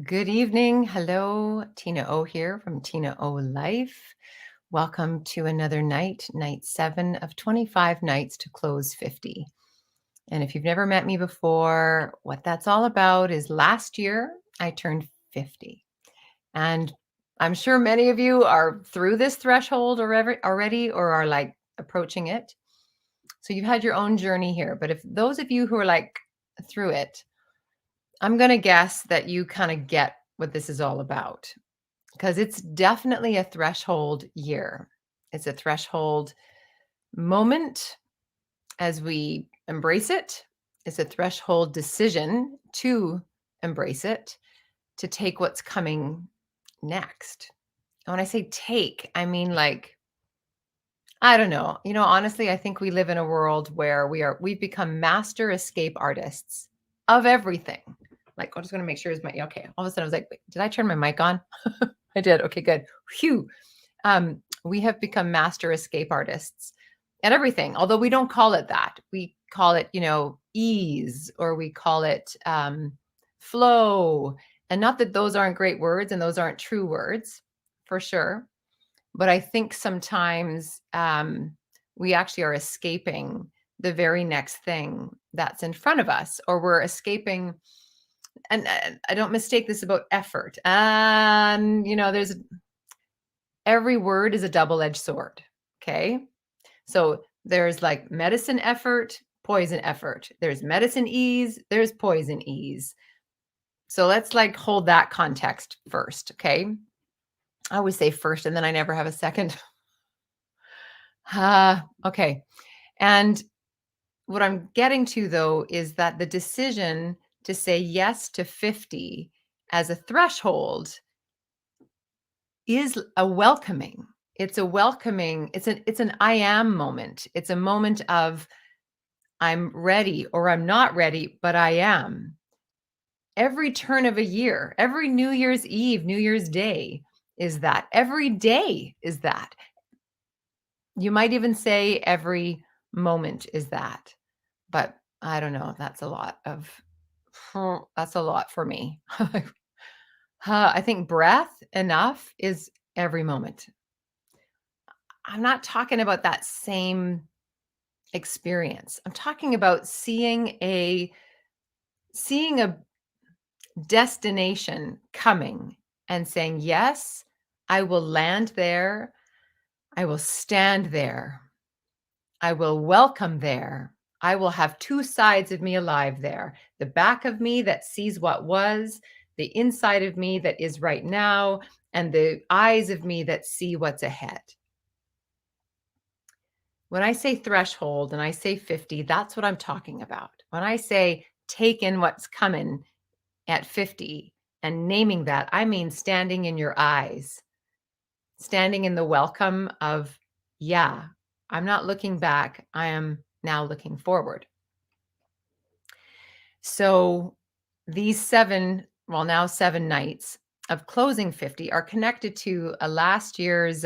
Good evening. Hello, Tina O here from Tina O Life. Welcome to another night, night 7 of 25 nights to close 50. And if you've never met me before, what that's all about is last year I turned 50. And I'm sure many of you are through this threshold already or are like approaching it. So you've had your own journey here. But if those of you who are like through it, I'm going to guess that you kind of get what this is all about because it's definitely a threshold year. It's a threshold moment as we embrace it. It's a threshold decision to embrace it, to take what's coming next. And when I say take, I mean like, I don't know. Honestly, I think we live in a world where we've become master escape artists of everything. Like, I'm just going to make sure it's my okay. All of a sudden I was like, wait, did I turn my mic on? I did. Okay, good. Phew. We have become master escape artists at everything, although we don't call it that. We call it, ease, or we call it flow. And not that those aren't great words and those aren't true words, for sure. But I think sometimes we actually are escaping the very next thing that's in front of us, or we're escaping. And I don't mistake this about effort. There's every word is a double-edged sword. Okay. So there's like medicine effort, poison effort. There's medicine ease, there's poison ease. So let's like hold that context first. Okay. I always say first and then I never have a second. Okay. And what I'm getting to though is that the decision to say yes to 50 as a threshold is a welcoming. It's a welcoming, it's an I am moment. It's a moment of I'm ready or I'm not ready, but I am. Every turn of a year, every New Year's Eve, New Year's Day is that. Every day is that. You might even say every moment is that. But I don't know. That's a lot for me. I think breath enough is every moment. I'm not talking about that same experience. I'm talking about seeing a destination coming and saying, yes, I will land there. I will stand there. I will welcome there. I will have two sides of me alive there. The back of me that sees what was, the inside of me that is right now, and the eyes of me that see what's ahead. When I say threshold and I say 50, that's what I'm talking about. When I say take in what's coming at 50 and naming that, I mean standing in your eyes, standing in the welcome of, yeah, I'm not looking back. I am now looking forward. So these now 7 nights of closing 50 are connected to a last year's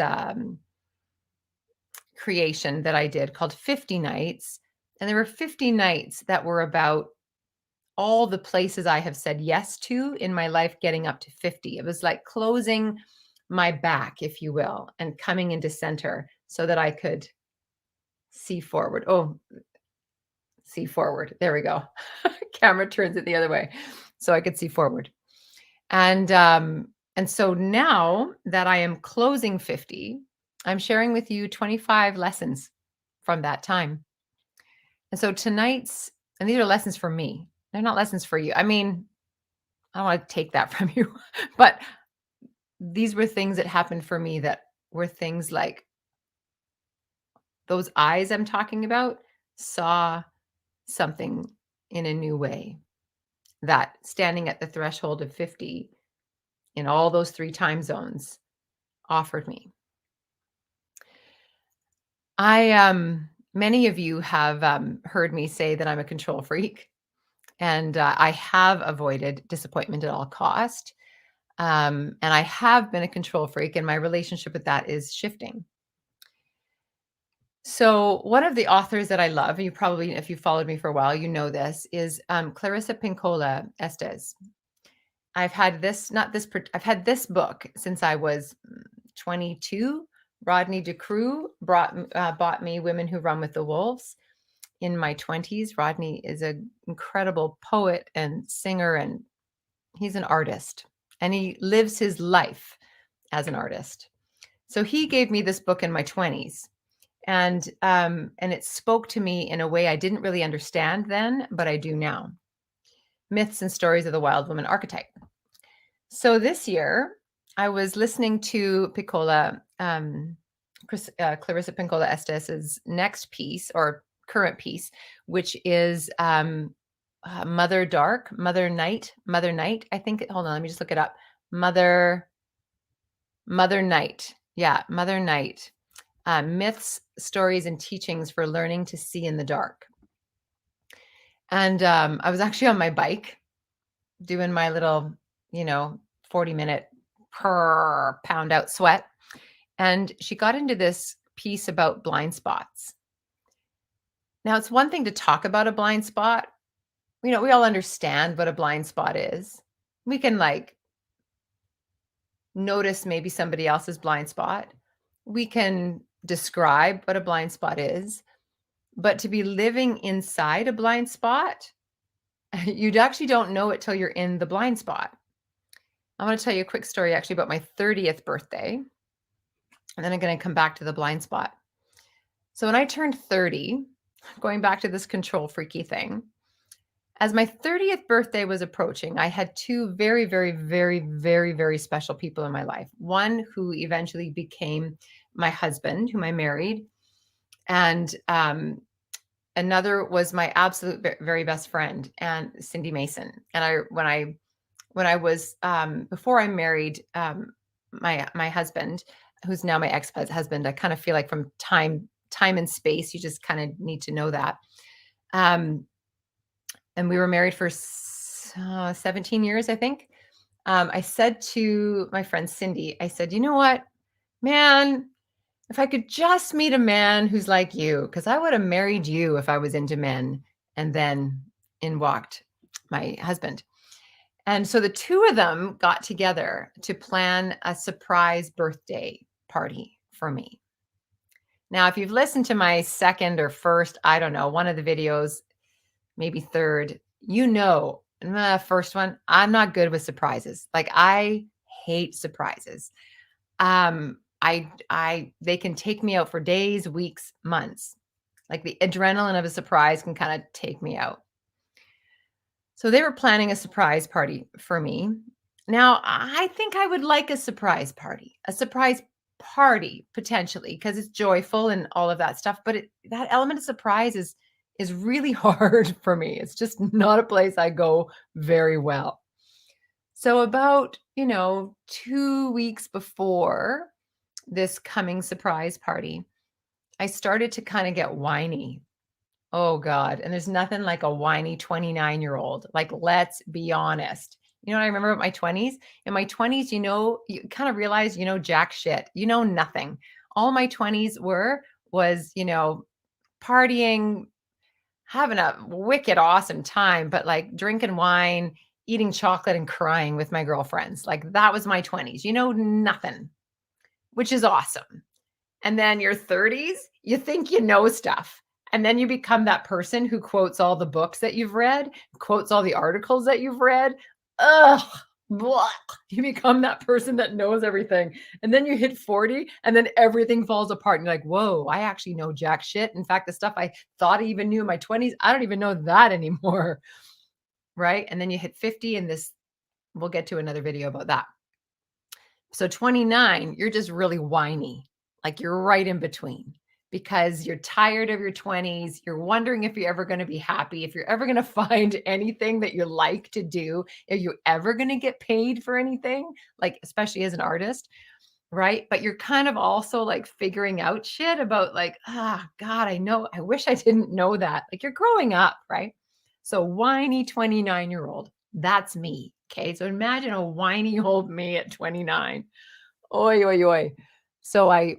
creation that I did called 50 Nights. And there were 50 nights that were about all the places I have said yes to in my life getting up to 50. It was like closing my back, if you will, and coming into center so that I could see forward. Oh, see forward. There we go. Camera turns it the other way so I could see forward. And so now that I am closing 50, I'm sharing with you 25 lessons from that time. And so and these are lessons for me. They're not lessons for you. I mean, I don't want to take that from you, but these were things that happened for me that were things like those eyes I'm talking about saw something in a new way that standing at the threshold of 50 in all those 3 time zones offered me. Many of you have heard me say that I'm a control freak, and I have avoided disappointment at all cost. And I have been a control freak, and my relationship with that is shifting. So one of the authors that I love, you probably, if you followed me for a while, you know this, is Clarissa Pinkola Estes. I've had this, not this, I've had this book since I was 22. Rodney DeCrew bought me Women Who Run with the Wolves in my 20s. Rodney is an incredible poet and singer, and he's an artist, and he lives his life as an artist. So he gave me this book in my 20s, and it spoke to me in a way I didn't really understand then, but I do now. Myths and Stories of the Wild Woman Archetype. So this year, I was listening to Clarissa Pinkola Estes's next piece, or current piece, which is Mother Night. I think. Hold on, let me just look it up. Mother Night. Yeah, Mother Night. Myths, Stories, and Teachings for Learning to See in the Dark. And I was actually on my bike doing my little, 40-minute per pound out sweat. And she got into this piece about blind spots. Now, it's one thing to talk about a blind spot. We all understand what a blind spot is. We can notice maybe somebody else's blind spot. We can describe what a blind spot is. But to be living inside a blind spot, you actually don't know it till you're in the blind spot. I want to tell you a quick story actually about my 30th birthday. And then I'm going to come back to the blind spot. So when I turned 30, going back to this control freaky thing, as my 30th birthday was approaching, I had two very, very, very, very, very special people in my life. One who eventually became my husband, whom I married. And another was my absolute very best friend, and Cindy Mason. And when I was before I married my husband, who's now my ex-husband, I kind of feel like from time and space, you just kind of need to know that. And we were married for 17 years, I think. I said to my friend Cindy, I said, you know what, man, if I could just meet a man who's like you, because I would have married you if I was into men. And then in walked my husband. And so the two of them got together to plan a surprise birthday party for me. Now, if you've listened to my second or first, I don't know, one of the videos, maybe third, the first one, I'm not good with surprises. Like, I hate surprises. They can take me out for days, weeks, months. Like, the adrenaline of a surprise can kind of take me out. So they were planning a surprise party for me. Now, I think I would like a surprise party potentially, because it's joyful and all of that stuff. But that element of surprise is really hard for me. It's just not a place I go very well. So about, 2 weeks before this coming surprise party, I started to kind of get whiny. Oh God. And there's nothing like a whiny 29-year-old. Like, let's be honest. You know what I remember about my 20s? In my 20s, you kind of realize, jack shit. Nothing. All my 20s was, partying, having a wicked awesome time, but like drinking wine, eating chocolate, and crying with my girlfriends. Like, that was my 20s. Nothing, which is awesome. And then your 30s, you think you know stuff. And then you become that person who quotes all the books that you've read, quotes all the articles that you've read. Ugh, blah. You become that person that knows everything. And then you hit 40 and then everything falls apart. And you're like, whoa, I actually know jack shit. In fact, the stuff I thought I even knew in my 20s, I don't even know that anymore. Right? And then you hit 50 and we'll get to another video about that. So 29, you're just really whiny. Like, you're right in between, because you're tired of your 20s. You're wondering if you're ever going to be happy, if you're ever going to find anything that you like to do, if you're ever going to get paid for anything, like, especially as an artist, right? But you're kind of also like figuring out shit about like, God, I wish I didn't know that. Like, you're growing up, right? So whiny 29-year-old, that's me. Okay. So imagine a whiny old me at 29. Oi, oi, oi. So I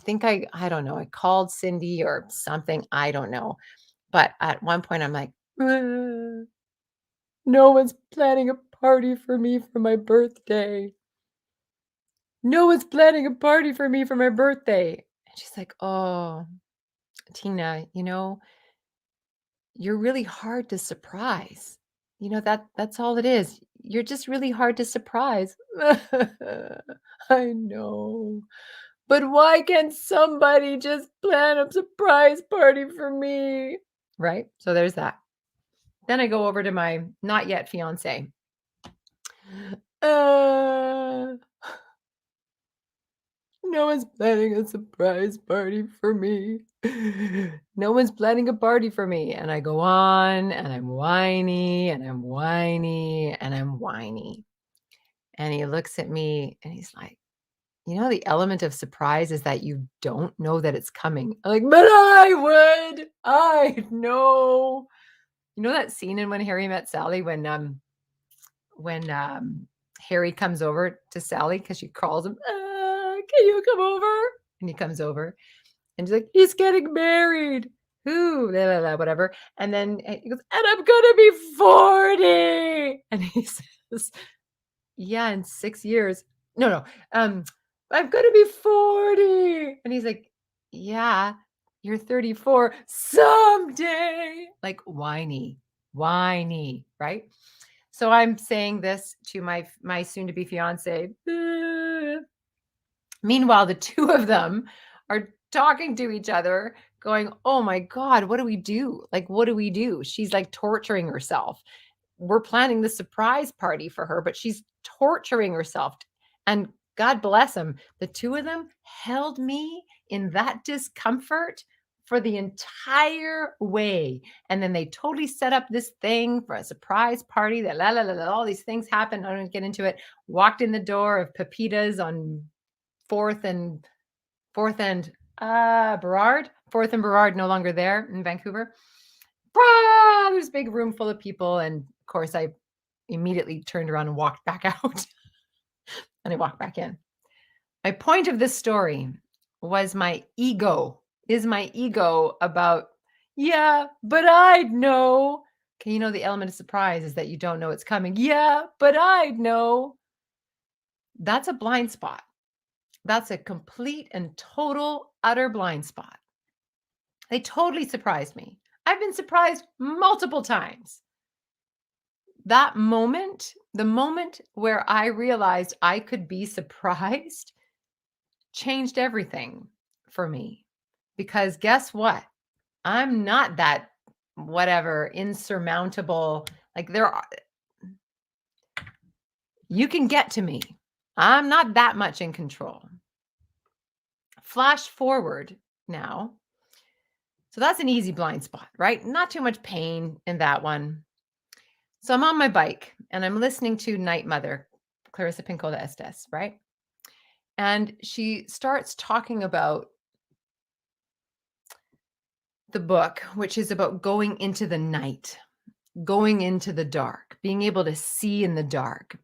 think I don't know, I called Cindy or something. I don't know. But at one point I'm like, no one's planning a party for me for my birthday. No one's planning a party for me for my birthday." And she's like, "Oh, Tina, you're really hard to surprise. That's all it is. You're just really hard to surprise." I know. But why can't somebody just plan a surprise party for me? Right? So there's that. Then I go over to my not yet fiance. Uh, no one's planning a surprise party for me. No one's planning a party for me. And I go on and I'm whiny and I'm whiny and I'm whiny. And he looks at me and he's like, the element of surprise is that you don't know that it's coming. I'm like, but I would. I know. You know that scene in When Harry Met Sally when Harry comes over to Sally because she calls him, can you come over? And he comes over and she's like, he's getting married. Who? Blah, blah, blah, whatever. And then he goes, and I'm going to be 40. And he says, yeah, in 6 years. No. I'm going to be 40. And he's like, yeah, you're 34 someday. Like whiny, right? So I'm saying this to my soon to be fiance. Meanwhile, the two of them are talking to each other, going, "Oh my God, what do we do? Like, what do we do?" She's like torturing herself. We're planning the surprise party for her, but she's torturing herself. And God bless them. The two of them held me in that discomfort for the entire way. And then they totally set up this thing for a surprise party that all these things happened. I don't get into it. Walked in the door of Pepita's on Fourth and Burrard. Fourth and Burrard, no longer there in Vancouver. There's a big room full of people. And of course, I immediately turned around and walked back out. And I walked back in. My point of this story was my ego about, yeah, but I'd know. Okay, the element of surprise is that you don't know it's coming. Yeah, but I'd know. That's a blind spot. That's a complete and total, utter blind spot. They totally surprised me. I've been surprised multiple times. That moment, the moment where I realized I could be surprised, changed everything for me. Because guess what? I'm not that whatever insurmountable, like you can get to me. I'm not that much in control. Flash forward now. So that's an easy blind spot, right? Not too much pain in that one. So I'm on my bike and I'm listening to Night Mother, Clarissa Pinkola Estes, right? And she starts talking about the book, which is about going into the night, going into the dark, being able to see in the dark.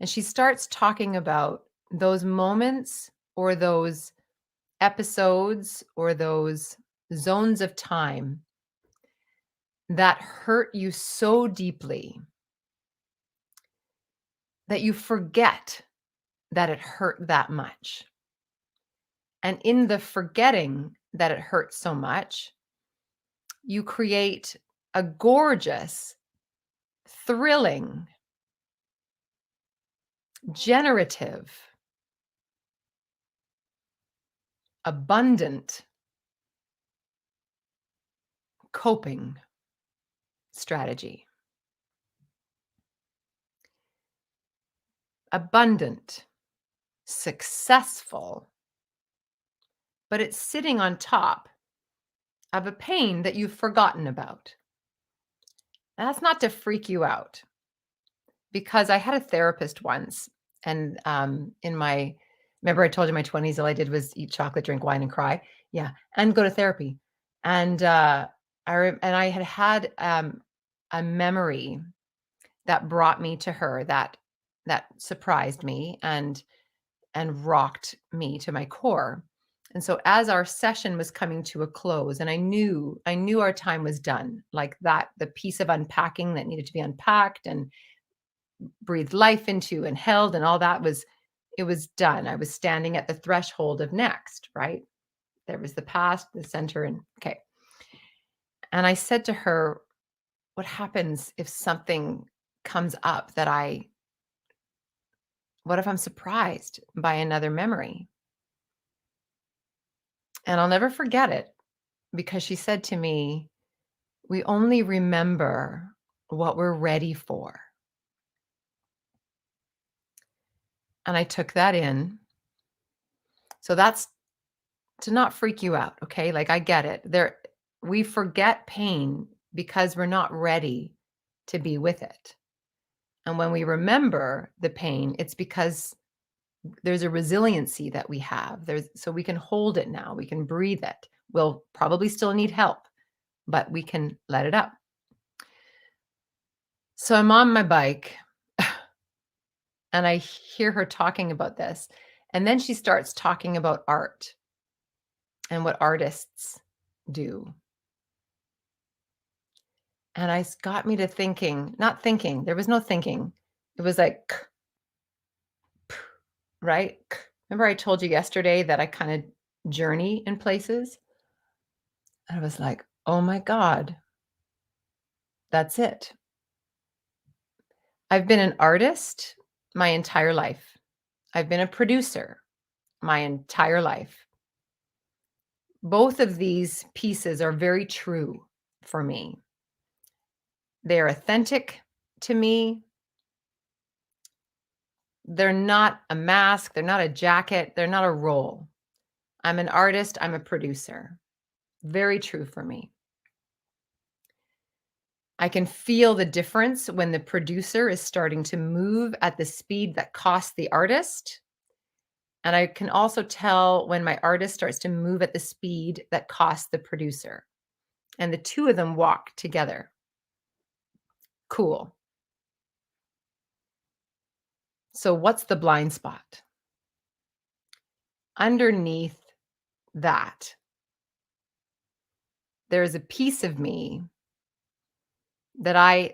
And she starts talking about those moments or those episodes or those zones of time that hurt you so deeply that you forget that it hurt that much. And in the forgetting that it hurt so much, you create a gorgeous, thrilling, generative, abundant coping strategy. Abundant, successful, but it's sitting on top of a pain that you've forgotten about. That's not to freak you out, because I had a therapist once, and remember I told you my 20s, all I did was eat chocolate, drink wine, and cry. Yeah, and go to therapy. And I had a memory that brought me to her that surprised me and rocked me to my core. And so as our session was coming to a close, and I knew our time was done, like that, the piece of unpacking that needed to be unpacked and breathed life into and held and all that was, it was done. I was standing at the threshold of next, right? There was the past, the center, and okay. And I said to her, what happens if something comes up what if I'm surprised by another memory? And I'll never forget it because she said to me, we only remember what we're ready for. And I took that in. So that's to not freak you out, okay? Like I get it. We forget pain because we're not ready to be with it. And when we remember the pain, it's because there's a resiliency that we have. So we can hold it now. We can breathe it. We'll probably still need help, but we can let it up. So I'm on my bike and I hear her talking about this. And then she starts talking about art and what artists do. And got me to thinking, not thinking, there was no thinking. It was like, right? Remember I told you yesterday that I kind of journey in places? And I was like, oh my God, that's it. I've been an artist my entire life. I've been a producer my entire life. Both of these pieces are very true for me. They're authentic to me. They're not a mask. They're not a jacket. They're not a role. I'm an artist. I'm a producer. Very true for me. I can feel the difference when the producer is starting to move at the speed that costs the artist. And I can also tell when my artist starts to move at the speed that costs the producer. And the two of them walk together. Cool. So what's the blind spot? Underneath that, there's a piece of me that I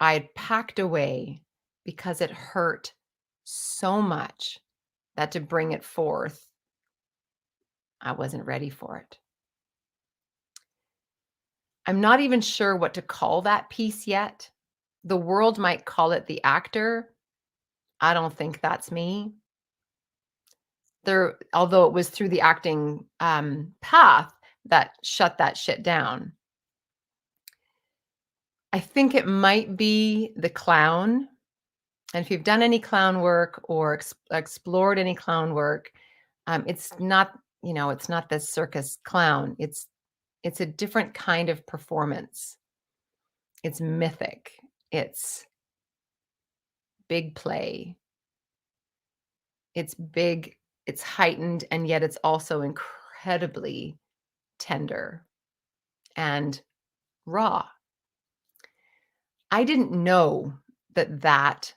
had packed away because it hurt so much that to bring it forth, I wasn't ready for it. I'm not even sure what to call that piece yet. The world might call it the actor. I don't think that's me. Although it was through the acting path that shut that shit down. I think it might be the clown. And if you've done any clown work or explored any clown work, it's not, it's not the circus clown. It's a different kind of performance. It's mythic. It's big play. It's big, it's heightened, and yet it's also incredibly tender and raw. I didn't know that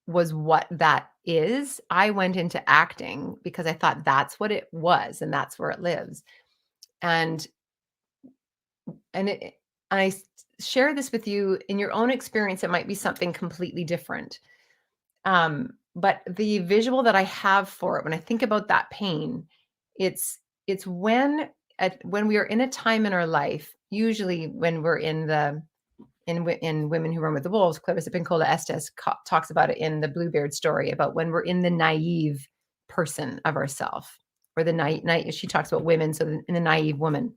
was what that is. I went into acting because I thought that's what it was and that's where it lives. And I share this with you in your own experience. It might be something completely different. But the visual that I have for it, when I think about that pain, it's when we are in a time in our life, usually when we're in Women Who Run with the Wolves, Clarissa Pinkola Estes talks about it in the Bluebeard story about when we're in the naive person of ourself, or the naive. She talks about women, so in the naive woman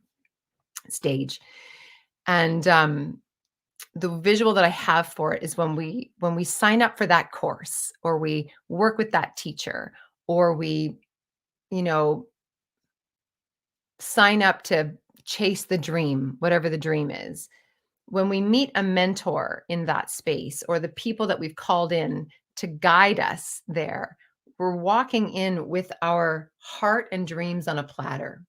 stage, and the visual that I have for it is when we sign up for that course, or we work with that teacher, or we, sign up to chase the dream, whatever the dream is. When we meet a mentor in that space, or the people that we've called in to guide us there, we're walking in with our heart and dreams on a platter.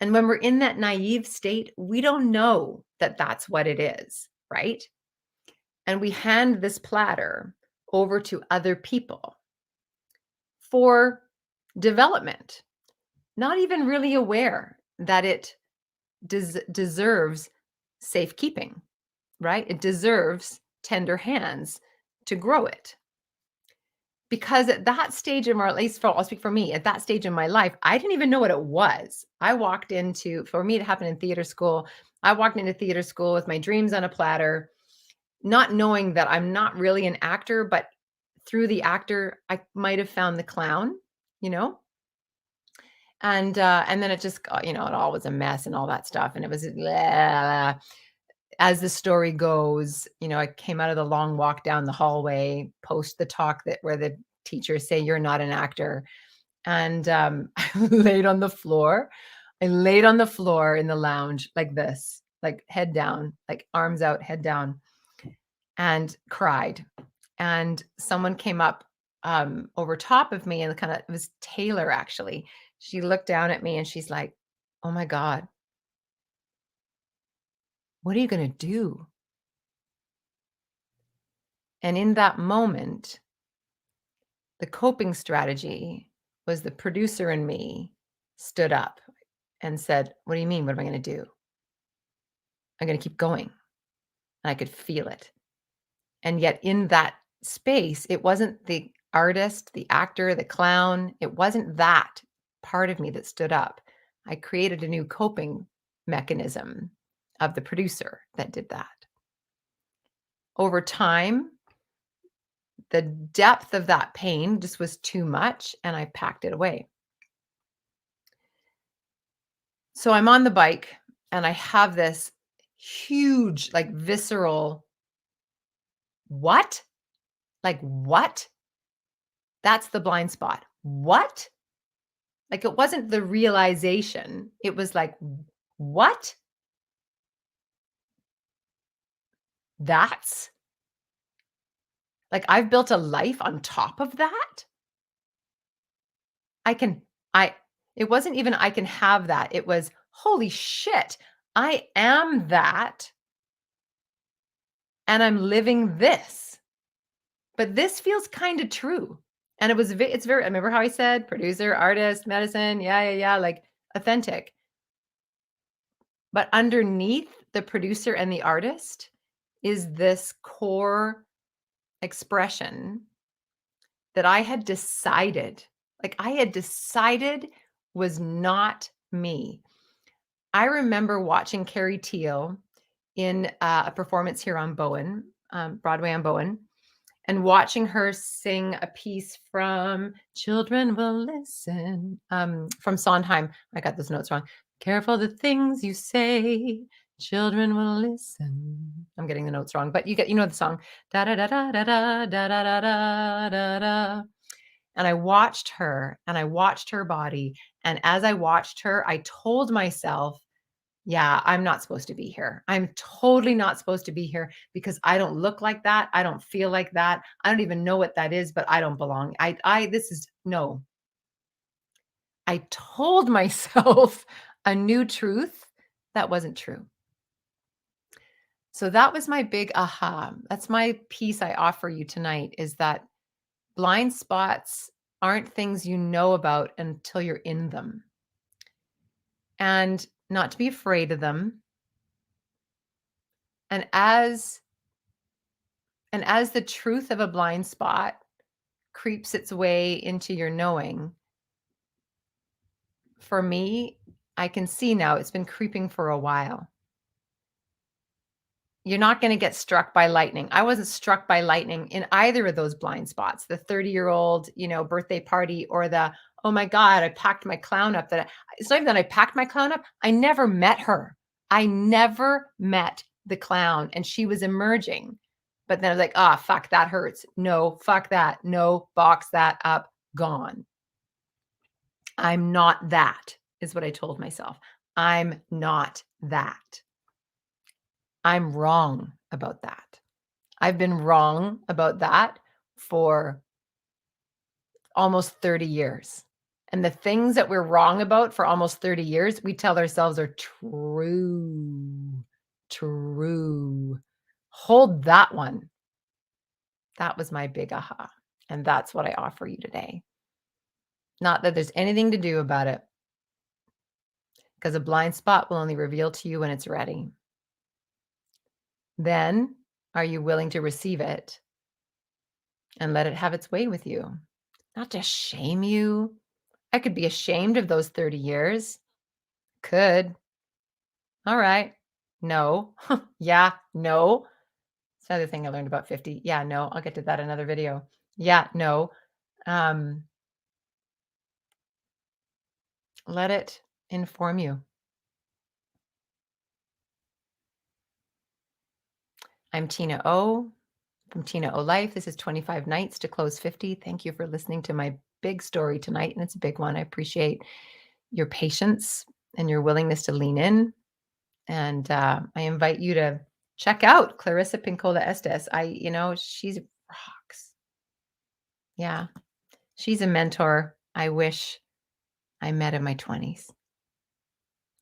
And when we're in that naive state, we don't know that that's what it is, right? And we hand this platter over to other people for development. not even really aware that it deserves safekeeping, right? It deserves tender hands to grow it. Because at that stage in my, at least I'll speak for me, at that stage in my life, I didn't even know what it was. I walked into, for me, it happened in theater school. I walked into theater school with my dreams on a platter, not knowing that I'm not really an actor, but through the actor, I might have found the clown, you know? And then it just got, it all was a mess and all that stuff. And it was blah. As the story goes, I came out of the long walk down the hallway, post the talk that where the teachers say you're not an actor. And I laid on the floor. I laid on the floor in the lounge like this, like head down, like arms out, head down, and cried. And someone came up over top of me and kind of, it was Taylor actually. She looked down at me and she's like, "Oh my God, what are you going to do?" And in that moment, the coping strategy was the producer in me stood up and said, "What do you mean? What am I going to do? I'm going to keep going." And I could feel it. And yet in that space, it wasn't the artist, the actor, the clown. It wasn't that part of me that stood up. I created a new coping mechanism of the producer that did that. Over time, the depth of that pain just was too much and I packed it away. So I'm on the bike and I have this huge, like visceral, what? Like, what? That's the blind spot. What? Like, it wasn't the realization. It was like, what? That's like, I've built a life on top of that. I can, I, it wasn't even, I can have that. It was, holy shit, I am that. And I'm living this. But this feels kind of true. And it's very, I remember how I said producer, artist, medicine. Yeah. Like authentic. But underneath the producer and the artist is this core expression that I had decided was not me. I remember watching Carrie Teal in a performance here on Bowen, Broadway on Bowen, and watching her sing a piece from Children Will Listen, from Sondheim. I got those notes wrong. Careful the things you say, children will listen. I'm getting the notes wrong, but you know the song. Da da da da da da da da da da da. And I watched her and I watched her body. And as I watched her, I told myself, yeah, I'm not supposed to be here. I'm totally not supposed to be here because I don't look like that. I don't feel like that. I don't even know what that is, but I don't belong. This is no. I told myself a new truth that wasn't true. So that was my big aha. That's my piece I offer you tonight is that blind spots aren't things you know about until you're in them. And not to be afraid of them. And as the truth of a blind spot creeps its way into your knowing, for me, I can see now it's been creeping for a while. You're not going to get struck by lightning. I wasn't struck by lightning in either of those blind spots, the 30-year-old, birthday party or the, oh my God, I packed my clown up. It's not even that I packed my clown up. I never met her. I never met the clown and she was emerging. But then I was like, fuck, that hurts. No, fuck that. No, box that up, gone. I'm not that, is what I told myself. I'm not that. I'm wrong about that. I've been wrong about that for almost 30 years. And the things that we're wrong about for almost 30 years, we tell ourselves are true. True. Hold that one. That was my big aha. And that's what I offer you today. Not that there's anything to do about it. because a blind spot will only reveal to you when it's ready. Then, are you willing to receive it and let it have its way with you? Not to shame you. I could be ashamed of those 30 years. Could. All right. No. Yeah, no. It's another thing I learned about 50. Yeah, no. I'll get to that in another video. Yeah, no. Um, let it inform you. I'm Tina O from Tina O Life. This is 25 Nights to Close 50. Thank you for listening to my big story tonight, and it's a big one. I appreciate your patience and your willingness to lean in. And I invite you to check out Clarissa Pinkola Estes. She's rocks. Yeah, she's a mentor I wish I met in my 20s.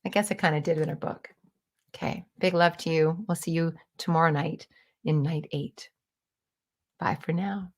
I guess I kind of did in her book. Okay, big love to you. We'll see you tomorrow night in night 8. Bye for now.